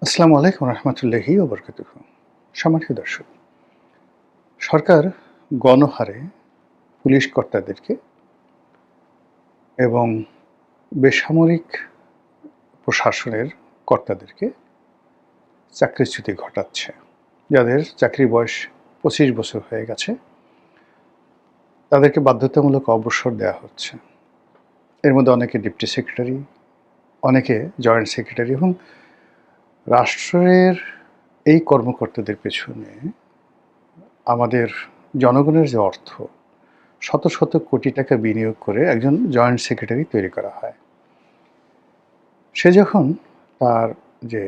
আসসালামু আলাইকুম রহমতুল্লাহি ওয়া বারাকাতুহু। সম্মানিত দর্শক, সরকার গণহারে পুলিশ কর্তাদেরকে এবং বেসামরিক প্রশাসনের কর্তাদেরকে চাকরিচ্যুতি ঘটাচ্ছে। যাদের চাকরির বয়স ২৫ বছর হয়ে গেছে, তাদেরকে বাধ্যতামূলক অবসর দেওয়া হচ্ছে। এর মধ্যে অনেকে ডিপ্টি সেক্রেটারি, অনেকে জয়েন্ট সেক্রেটারি এবং রাষ্ট্রের এই কর্মকর্তাদের পেছনে আমাদের জনগণের যে অর্থ, শত শত কোটি টাকা বিনিয়োগ করে একজন জয়েন্ট সেক্রেটারি তৈরি করা হয়। সে যখন তার যে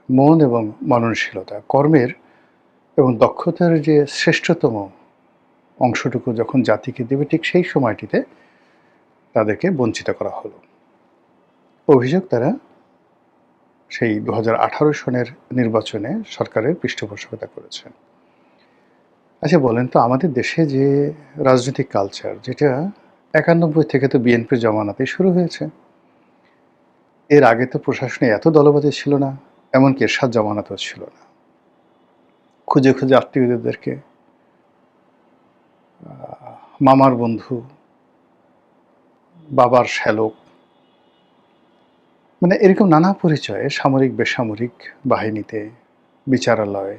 মন এবং মননশীলতা, কর্মের এবং দক্ষতার যে শ্রেষ্ঠতম অংশটুকু যখন জাতিকে দেবে, ঠিক সেই সময়টিতে তাদেরকে বঞ্চিত করা হলো। অভিযোগ, তারা সেই ২০১৮ সনের নির্বাচনে সরকারের পৃষ্ঠপোষকতা করেছে। আচ্ছা বলেন তো, আমাদের দেশে যে রাজনৈতিক কালচার, যেটা ৯১ থেকে তো বিএনপির জমানাতেই শুরু হয়েছে। এর আগে তো প্রশাসনে এত দলবাজি ছিল না, এমনকি এরশাদ জমানাতেও ছিল না। খুঁজে খুঁজে আত্মীয়দেরকে, মামার বন্ধু, বাবার শ্যালক, মানে এরকম নানা পরিচয়ে সামরিক বেসামরিক বাহিনীতে, বিচারালয়ে,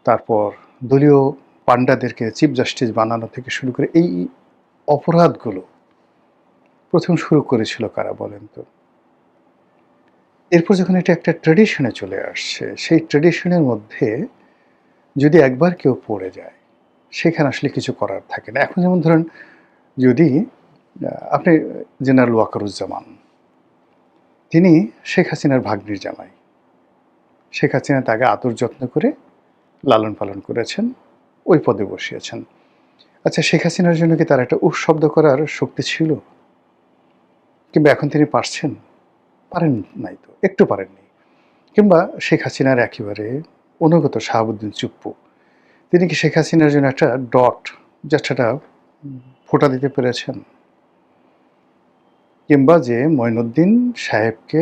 তারপর দলীয় পান্ডাদেরকে চিফ জাস্টিস বানানো থেকে শুরু করে এই অপরাধগুলো প্রথম শুরু করেছিল কারা বলেন তো? এরপর যখন এটা একটা ট্র্যাডিশনে চলে আসছে, সেই ট্র্যাডিশনের মধ্যে যদি একবার কেউ পড়ে যায়, সেখানে আসলে কিছু করার থাকে না। এখন যেমন ধরেন, যদি আপনি জেনারেল ওয়াকারুজ্জামান, তিনি শেখ হাসিনার ভাগ্নির জামাই। শেখ হাসিনা তাকে আদর যত্ন করে লালন পালন করেছেন, ওই পদে বসিয়েছেন। আচ্ছা, শেখ হাসিনার জন্য কি তার একটা উফ শব্দ করার শক্তি ছিল? কিংবা এখন তিনি পারছেন? পারেন নাই তো, একটু পারেননি। কিংবা শেখ হাসিনার একেবারে অনুগত শাহাবুদ্দিন চুপ্পু, তিনি কি শেখ হাসিনার জন্য একটা ডট, জাস্ট একটা ফোঁটা দিতে পেরেছেন? কিংবা যে মঈনুদ্দিন সাহেবকে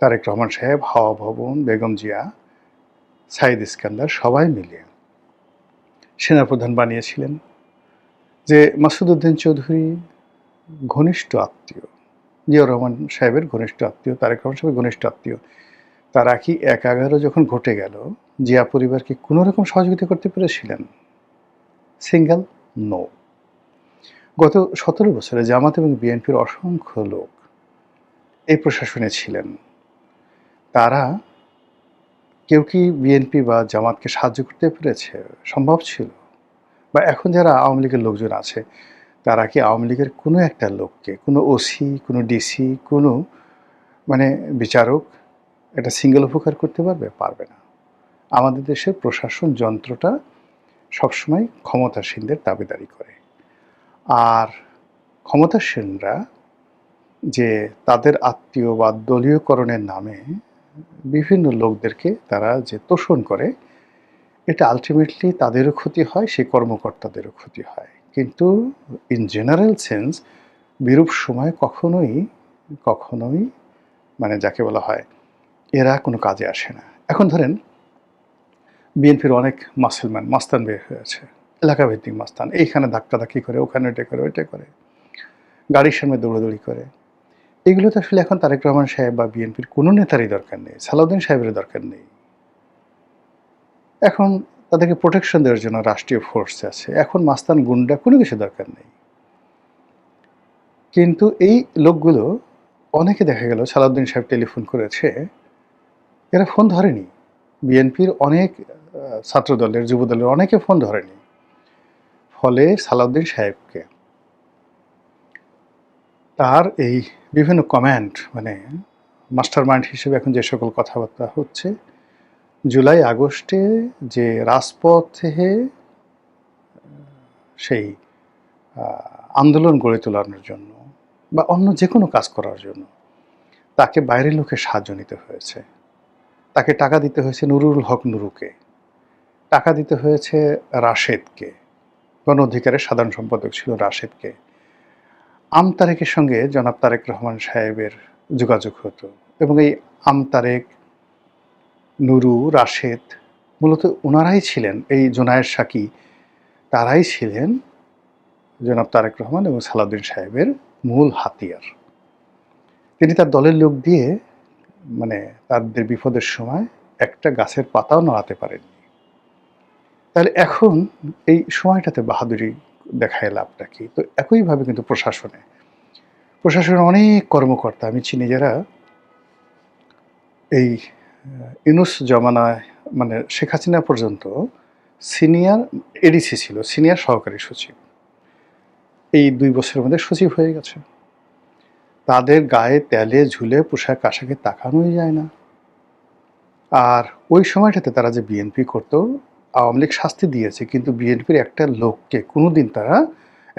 তারেক রহমান সাহেব, হাওয়া ভবন, বেগম জিয়া, সাইদ ইস্কান্দার সবাই মিলিয়ে সেনাপ্রধান বানিয়েছিলেন, যে মাসুদ উদ্দিন চৌধুরী ঘনিষ্ঠ আত্মীয়, জিয়াউর রহমান সাহেবের ঘনিষ্ঠ আত্মীয়, তারেক রহমান সাহেবের ঘনিষ্ঠ আত্মীয়, তারা কি ১/১১ যখন ঘটে গেল, জিয়া পরিবার কি কোনো রকম সহযোগিতা করতে পেরেছিলেন? Single no. গত ১৭ বছরে জামাত এবং বিএনপির অসংখ্য লোক এই প্রশাসনে ছিলেন। তারা কেউ কি বিএনপি বা জামাতকে সাহায্য করতে পেরেছে? সম্ভব ছিল? বা এখন যারা আওয়ামী লীগের লোকজন আছে, তারা কি আওয়ামী লীগের কোনো একটা লোককে, কোনো ওসি, কোনো ডিসি, কোনো মানে বিচারক এটা সিঙ্গেল উপকার করতে পারবে? পারবে না। আমাদের দেশের প্রশাসন যন্ত্রটা সবসময় ক্ষমতাসীনদের দাবিদারি করে। আর ক্ষমতাসীনরা যে তাদের আত্মীয় বা দলীয়করণের নামে বিভিন্ন লোকদেরকে তারা যে তোষণ করে, এটা আলটিমেটলি তাদেরও ক্ষতি হয়, সেই কর্মকর্তাদেরও ক্ষতি হয়। কিন্তু ইন জেনারেল সেন্স বিরূপ সময় কখনোই মানে যাকে বলা হয়, এরা কোনো কাজে আসে না। এখন ধরেন, বিএনপির অনেক মাস্তান বের হয়েছে, এলাকাভিত্তিক মাস্তান। এইখানে ধাক্কাধাক্কি করে, ওখানে এটা করে, ওইটা করে, গাড়ির সামনে দৌড়াদৌড়ি করে। এগুলো তো আসলে এখন তারেক রহমান সাহেব বা বিএনপির কোনো নেতারই দরকার নেই, সালাউদ্দিন সাহেবের দরকার নেই। এখন তাদেরকে প্রোটেকশন দেওয়ার জন্য রাষ্ট্রীয় ফোর্স আছে। এখন মাস্তান গুন্ডা কোনো কিছু দরকার নেই। কিন্তু এই লোকগুলো, অনেকে দেখা গেল সালাউদ্দিন সাহেব টেলিফোন করেছে, এরা ফোন ধরেনি। বিএনপির অনেক ছাত্রদলের, যুবদলের অনেকে ফোন ধরেনি। ফলে সালাউদ্দিন সাহেবকে তার এই বিভিন্ন কমান্ড, মানে মাস্টার মাইন্ড হিসেবে এখন যে সকল কথাবার্তা হচ্ছে, জুলাই আগস্টে যে রাজপথে সেই আন্দোলন গড়ে তোলানোর জন্য বা অন্য যে কোনো কাজ করার জন্য তাকে বাইরের লোকের সাহায্য নিতে হয়েছে। তাকে টাকা দিতে হয়েছে নুরুল হক নুরুকে, টাকা দিতে হয়েছে রাশেদকে, গণ অধিকারের সাধারণ সম্পাদক ছিল রাশেদকে। আমতারেকের সঙ্গে জনাব তারেক রহমান সাহেবের যোগাযোগ হতো। এবং এই আমতারেক, নুরু, রাশেদ মূলত ওনারাই ছিলেন, এই জোনায়েদ সাকি তারাই ছিলেন জনাব তারেক রহমান এবং সালাউদ্দিন সাহেবের মূল হাতিয়ার। তিনি তার দলের লোক দিয়ে মানে তাদের বিপদের সময় একটা গাছের পাতাও নড়াতে পারেননি। তাহলে এখন এই সময়টাতে বাহাদুরি দেখায় লাভটা কি? তো একইভাবে কিন্তু প্রশাসনের অনেক কর্মকর্তা আমি চিনি যারা এই ইউনূস জমানায় মানে শেখ হাসিনা পর্যন্ত সিনিয়র এডিসি ছিল, সিনিয়র সহকারী সচিব। এই ২ বছরের মধ্যে সচিব হয়ে গেছে। তাদের গায়ে তেলে ঝুলে পোশাক আশাকে তাকানোই যায় না। আর ওই সময়টাতে তারা যে বিএনপি করতো, আওয়ামী লীগ শাস্তি দিয়েছে, কিন্তু বিএনপির একটা লোককে কোনোদিন তারা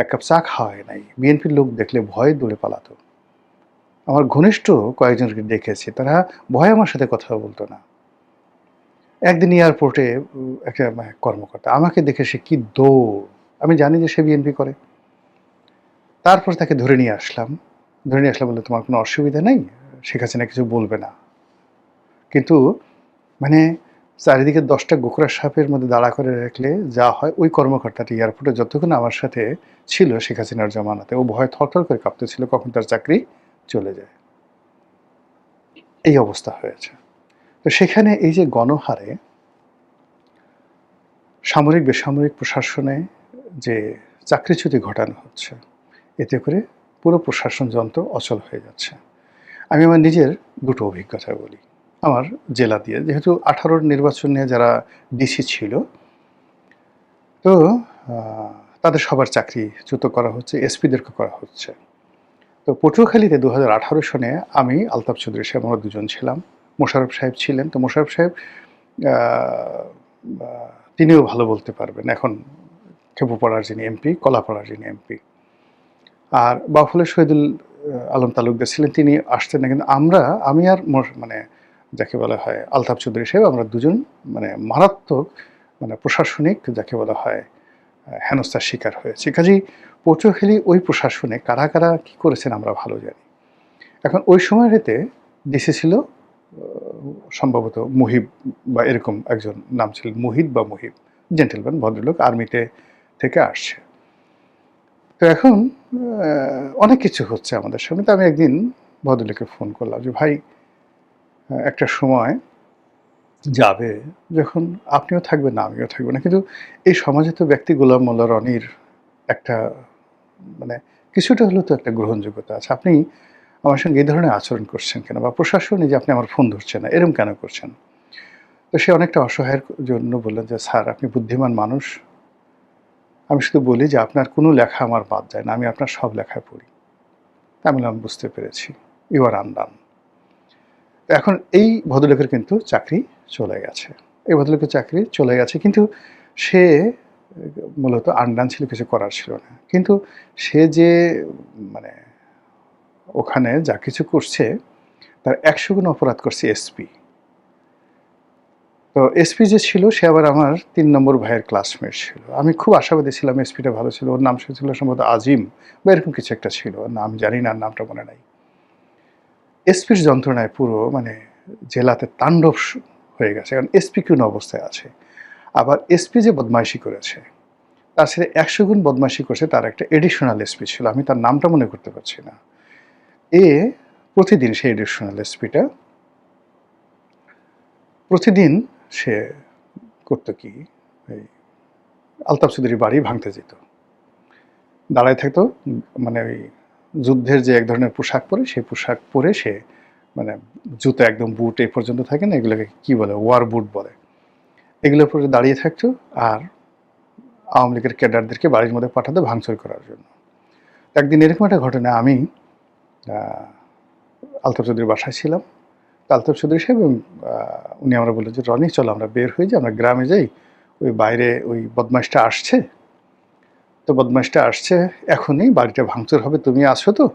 এক কাপ চা খাওয়ায় নাই। বিএনপির লোক দেখলে ভয়ে দৌড়ে পালাতো। আমার ঘনিষ্ঠ কয়েকজনকে দেখেছি, তারা ভয়ে আমার সাথে কথা বলতো না। একদিন এয়ারপোর্টে একটা কর্মকর্তা আমাকে দেখে সে কি দৌড়, আমি জানি যে সে বিএনপি করে। তারপর তাকে ধরে নিয়ে আসলাম বললে তোমার কোনো অসুবিধা নেই, শেখ হাসিনা কিছু বলবে না। কিন্তু মানে চারিদিকে 10টা গোখরা সাপের মধ্যে দাঁড়া করে রাখলে যা হয়, ওই কর্মকর্তাটি এয়ারপোর্টে যতক্ষণ আমার সাথে ছিল শেখ হাসিনার জমানাতে, ও ভয় থরথর করে কাঁপতেছিল কখন তার চাকরি চলে যায়। এই অবস্থা হয়েছে। তো সেখানে এই যে গণহারে সামরিক বেসামরিক প্রশাসনে যে চাকরিচ্যুতি ঘটানো হচ্ছে, এতে করে পুরো প্রশাসন যন্ত্র অচল হয়ে যাচ্ছে। আমি আমার নিজের দুটো অভিজ্ঞতা বলি। আমার জেলা দিয়ে, যেহেতু 18-র নির্বাচন নিয়ে যারা ডিসি ছিল, তো তাদের সবার চাকরিচ্যুত করা হচ্ছে, এসপিদেরকে করা হচ্ছে। তো পটুয়াখালীতে 2018 সনে আমি, আলতাফ চৌধুরী সাহেব, আমরা দুজন ছিলাম, মোশাররফ সাহেব ছিলেন। তো মোশাররফ সাহেব তিনিও ভালো বলতে পারবেন, এখন খেপুপাড়ার যিনি এমপি, কলাপাড়ার যিনি এমপি। আর বাউফলের শহীদুল আলম তালুকদার ছিলেন, তিনি আসতেন না। কিন্তু আমি আর মানে যাকে বলা হয় আলতাফ চৌধুরী সাহেব, আমরা দুজন মানে মারাত্মক মানে প্রশাসনিক যাকে বলা হয় হেনস্থার শিকার হয়েছে। কাজেই পটুয়াখালী ওই প্রশাসনে কারা কারা কী করেছেন আমরা ভালো জানি। এখন ওই সময়টাতে ডিসি ছিল সম্ভবত মুহিব বা এরকম একজন নাম ছিল, মুহিত বা মুহিব, জেন্টেলম্যান ভদ্রলোক, আর্মিতে থেকে আসছে। তো এখন অনেক কিছু হচ্ছে আমাদের সামনে। তো আমি একদিন ভদ্রলোককে ফোন করলাম যে ভাই, একটা সময় যাবে যখন আপনিও থাকবেন না, আমিও থাকবো না, কিন্তু এই সমাজে তো ব্যক্তি গোলাম মোল্লা রনির একটা মানে কিছুটা হলেও তো একটা গ্রহণযোগ্যতা আছে। আপনি আমার সঙ্গে এই ধরনের আচরণ করছেন কেন, বা প্রশাসনে যে আপনি আমার ফোন ধরছেন না, এরকম কেন করছেন? তো সে অনেকটা অসহায়ের জন্য বললেন যে স্যার, আপনি বুদ্ধিমান মানুষ, আমি শুধু বলি যে আপনার কোনো লেখা আমার বাদ যায় না, আমি আপনার সব লেখায় পড়ি। আমি বললাম বুঝতে পেরেছি, ইউ আর আনডান। এখন এই ভদ্রলোকের কিন্তু চাকরি চলে গেছে। এই ভদ্রলোকের চাকরি চলে গেছে, কিন্তু সে মূলত আনডান ছিল, কিছু করার ছিল না। কিন্তু সে যে মানে ওখানে যা কিছু করছে, তার 100 গুণ অপরাধ করছে এসপি। তো এসপি যে ছিল সে আবার আমার 3 নম্বর ভাইয়ের ক্লাসমেট ছিল। আমি খুব আশাবাদী ছিলাম এসপিটা ভালো ছিল। ওর নাম ছিল সম্ভবত আজিম বা এরকম কিছু একটা ছিল। নাম জানি না, নামটা মনে নাই। এসপির যন্ত্রণায় পুরো মানে জেলাতে তাণ্ডব হয়ে গেছে, কারণ এসপি কোন অবস্থায় আছে। আবার এসপি যে বদমাইশি করেছে, তার সাথে 100 গুণ বদমাইশি করছে তার একটা এডিশনাল এসপি ছিল, আমি তার নামটা মনে করতে পারছি না। প্রতিদিন সেই এডিশনাল এসপিটা প্রতিদিন সে করতো কি, এই আলতাফ চৌধুরীর বাড়ি ভাঙতে যেত, দাঁড়ায় থাকতো, মানে ওই যুদ্ধের যে এক ধরনের পোশাক পরে, সেই পোশাক পরে সে মানে জুতো একদম বুট এই পর্যন্ত থাকে না, এগুলোকে কি বলে, ওয়ার বুট বলে, এগুলোর পরে দাঁড়িয়ে থাকতো আর আওয়ামী লীগের ক্যাডারদেরকে বাড়ির মধ্যে পাঠাতো ভাঙচুর করার জন্য। একদিন এরকম একটা ঘটনা, আমি আলতাফ চৌধুরীর বাসায় ছিলাম। আলতাফ চৌধুরী সাহেব এবং উনি আমরা বললেন যে রনি চলো আমরা বের হয়ে যাই, আমরা গ্রামে যাই, ওই বাইরে ওই বদমাইশটা আসছে, তো বদমাইশটা আসছে এখনই, বাড়িটা ভাঙচুর হবে, তুমি আসো তো,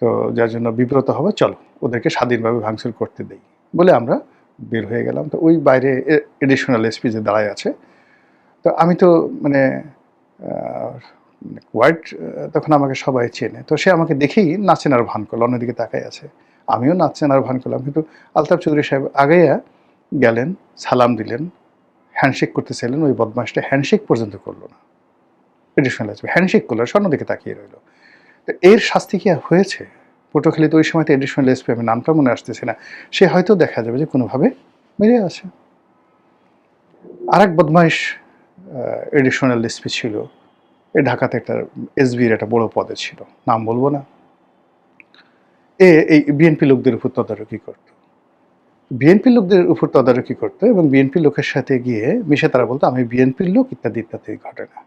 তো যার জন্য বিব্রত হবে, চলো ওদেরকে স্বাধীনভাবে ভাঙচুর করতে দেই বলে আমরা বের হয়ে গেলাম। তো ওই বাইরে এডিশনাল এসপি যে দাঁড়ায় আছে, তো আমি তো মানে হোয়াইট, তখন আমাকে সবাই চেনে, তো সে আমাকে দেখেই না চেনার ভান করলো, অন্যদিকে তাকাই আছে। আমিও নাচছেন আর ভান করলাম, কিন্তু আলতাফ চৌধুরী সাহেব আগাইয়া গেলেন, সালাম দিলেন, হ্যান্ডশেক করতে চাইলেন, ওই বদমাসটা হ্যান্ডশেক পর্যন্ত করলো না। এডিশনাল এসপি হ্যান্ডশেক করলো, স্বর্ণ দিকে তাকিয়ে রইল। তো এর শাস্তি কি হয়েছে? পটুয়াখালীতে ওই সময় তো এডিশনাল এসপি, আমি নামটা মনে আসতেছে না, সে হয়তো দেখা যাবে যে কোনোভাবে মেরে আছে। আরেক বদমাইশ এডিশনাল এসপি ছিল, এই ঢাকাতে একটা এসবির একটা বড় পদে ছিল, নাম বলবো না। এই বিএনপি লোকদের উপর তদারকি করত, বিএনপির লোকদের উপর তদারকি করতো এবং বিএনপি লোকের সাথে গিয়ে মিশে তারা বলতো আমি বিএনপির লোক, ইত্যাদি ইত্যাদি ঘটনা।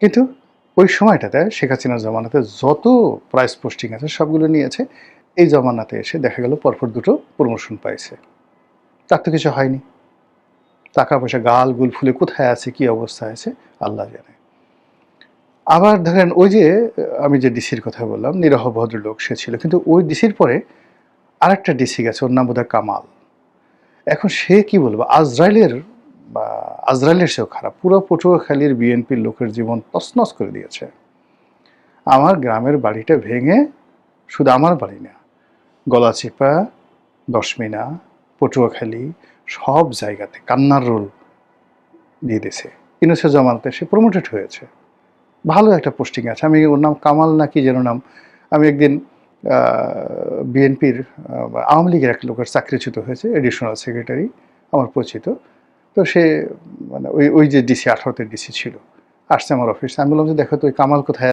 কিন্তু ওই সময়টাতে শেখ হাসিনার জমানাতে যত প্রাইস পোস্টিং আছে সবগুলো নিয়েছে, এই জমানাতে এসে দেখা গেল পরপর দুটো প্রমোশন পাইছে। তার তো কিছু হয়নি, টাকা পয়সা গাল গুল ফুলে কোথায় আছে, কি অবস্থায় আছে আল্লাহ জানে। আবার ধরেন ওই যে আমি যে ডিসির কথা বললাম, নিরহ ভদ্রলোক সে ছিল, কিন্তু ওই ডিসির পরে আরেকটা ডিসি গেছে, ওর নাম বোধহয় কামাল। এখন সে কি বলবো, আজরাইলের সেও খারাপ। পুরো পটুয়াখালীর বিএনপির লোকের জীবন তছনছ করে দিয়েছে। আমার গ্রামের বাড়িটা ভেঙে, শুধু আমার বাড়ি না, গলাচিপা, দশমিনা, পটুয়াখালী সব জায়গাতে কান্নার রোল দিয়ে দিয়েছে। ইউনূসের জমানাতে সে প্রমোটেড হয়েছে, ভালো একটা পোস্টিং আছে। আমি ওর নাম কামাল না কি যেন নাম, আমি একদিন বিএনপির আওয়ামী লীগের এক লোকের চাকরিচ্যুত হয়েছে, এডিশনাল সেক্রেটারি আমার পরিচিত। তো সে মানে ওই যে ডিসি 18-তে ডিসি ছিল, আসছে আমার অফিসে। আমি বললাম যে দেখো তো ওই কামাল কোথায়